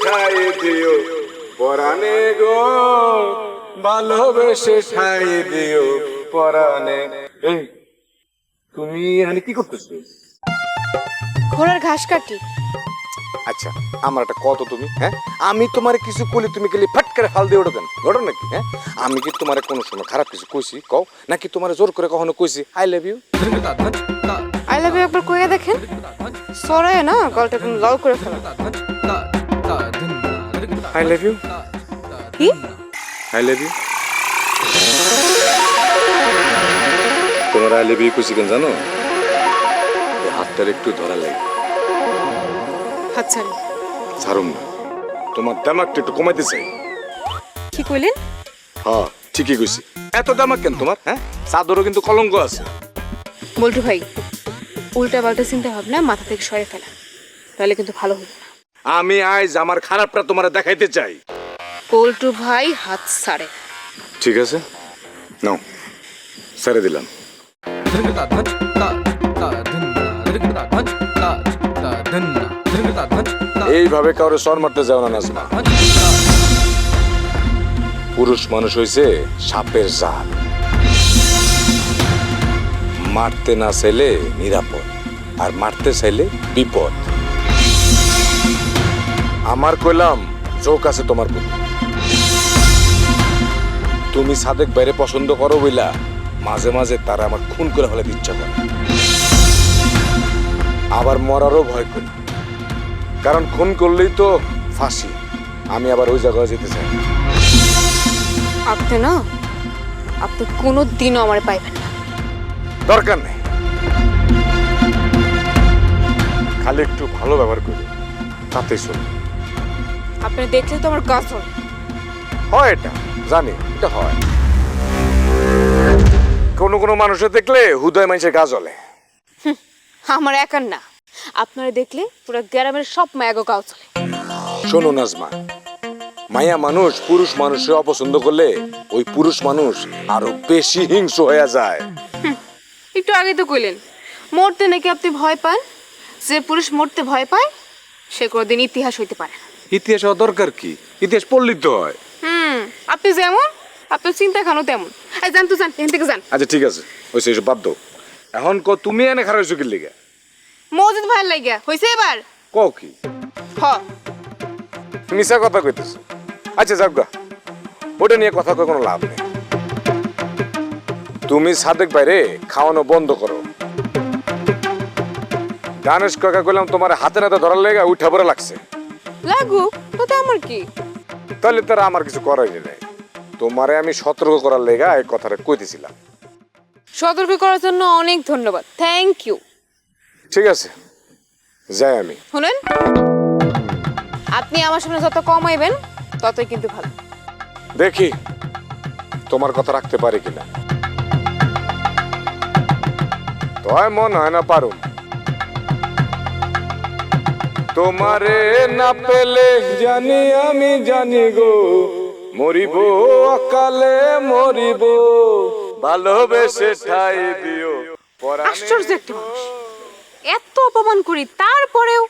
ঠাই দিও পরাণে গো, ভালোবেসে ঠাই দিও পরাণে। এই তুমি এখানে কি করতেছো? ঘোড়ার ঘাস কাটি। আচ্ছা আমার একটা কত তুমি, হ্যাঁ আমি তোমার কিছু কইলে তুমি গেলে ফট করে হাল দিয়ে ওঠো কেন? ঘটনা নাকি? হ্যাঁ আমি কি তোমার কোনো সময় খারাপ কিছু কইছি কও, নাকি তোমার জোর করে কখনো কইছি I love you? I love you একবার কইয়া দেখেন, সরায় না গলটা একদম লাল করে ফেলা। আই লাভ ইউ, কি? I love you. তোমার আই লাভ ইউ কইছি কেন জানো? এই হাতটার একটু ধরা লাগে। আচ্ছা ছাড়ুম না, তোমার দামাকটা একটু কমাইতে চাই। কি কইলেন? হ্যাঁ ঠিকই কইছি। এত দামাক কেন তোমার? হ্যাঁ চাদরও কিন্তু কলঙ্ক আছে। বল্টু ভাই, উল্টা পাল্টা চিন্তা ভাবনা মাথা থেকে সরে ফেলা, তাহলে কিন্তু ভালো হবে না। আমি আজ আমার খারাপটা তোমার দেখাইতে চাই। বল্টু ভাই হাত ছাড়ে। ঠিক আছে নাও, ছেড়ে দিলাম। এইভাবে কাউরে সর মারতে যাও না নাজমা। পুরুষ মানুষ হইছে সাপের জাল, মারতে না চাইলে নিরাপদ, আর মারতে চাইলে বিপদ। আমার কইলাম চোখ আছে তোমার প্রতি। তুমি সাদেক বাইরে পছন্দ করো বইলা মাঝে মাঝে তারা আমার খুন করে ফেলে ইচ্ছা করে, আবার মরারও ভয় করি, কারণ খুন করলেই তো ফাঁসি। আমি আবার ওই জায়গায় যেতে চাই। আপনি না, আপনি কোনো দিনও আমার পাইবেন না। দরকার নেই, খালি একটু ভালো ব্যবহার করি তাতেই চল। আপনি দেখলে তো আমার কাজ হয়। হয় এটা জানি, এটা হয়। কোনো কোনো মানুষের দেখলে হুদয় মানুষের কাজ হলে। আমার একার না, আপনারা দেখলে পুরো গ্রামের সব মায়াগো গাও চলে। শোনো নাজমা, মায়া মানুষ পুরুষ মানুষকে অপছন্দ করলে ওই পুরুষ মানুষ আরো বেশি হিংস্র হয়ে যায়। একটু আগে তো কইলেন মরতে নাকি আপনি ভয় পান। যে পুরুষ মরতে ভয় পায় সে কোনোদিন ইতিহাস হইতে পারে না। ইতিহাস হওয়া দরকার কি? ইতিহাস পড়লেই তো হয়। আপনি যেমন, আপনার চিন্তা খানো তেমন। এই যান তো যান, এখান থেকে যান। আচ্ছা ঠিক আছে, ওইসব এসব বাদ দাও। এখন তুমি এনে খারাপ হয়েছো কি লিগা? মসজিদ ভাইয়ের লাগিয়া হয়েছে এবার। ক কি হ, মিশা কথা কইতেছো? আচ্ছা যাক গা, ওটা নিয়ে কথা কই কোনো লাভ নেই। তুমি সাদেক বাইরে খাওয়ানো বন্ধ করো। দানেশ কাকা কইলাম তোমার হাতে নাতে ধরার লেগা উঠা পড়ে লাগছে। লাগুক তাতে আমার কি? তাহলে তারা আমার কিছু করাই নেই। তোমারে আমি সতর্ক করার লেগা এই কথাটা কইতেছিলাম। সতর্ক করার জন্য অনেক ধন্যবাদ, থ্যাংক ইউ। ঠিক আছে যাই আমি। শুনেন, আপনি আমার সামনে যত কম আইবেন ততই কিন্তু ভালো। দেখি তোমার কথা রাখতে পারি কিনা। তোয় মন হয় না পারুম, তোমারে না পেলে জানি আমি জানি গো, মরিব অকালে মরিব, ভালোবেসে ঠাই দিও পরাণে। আশ্চর্য একটা মানুষ, এত অপমান করি তারপরেও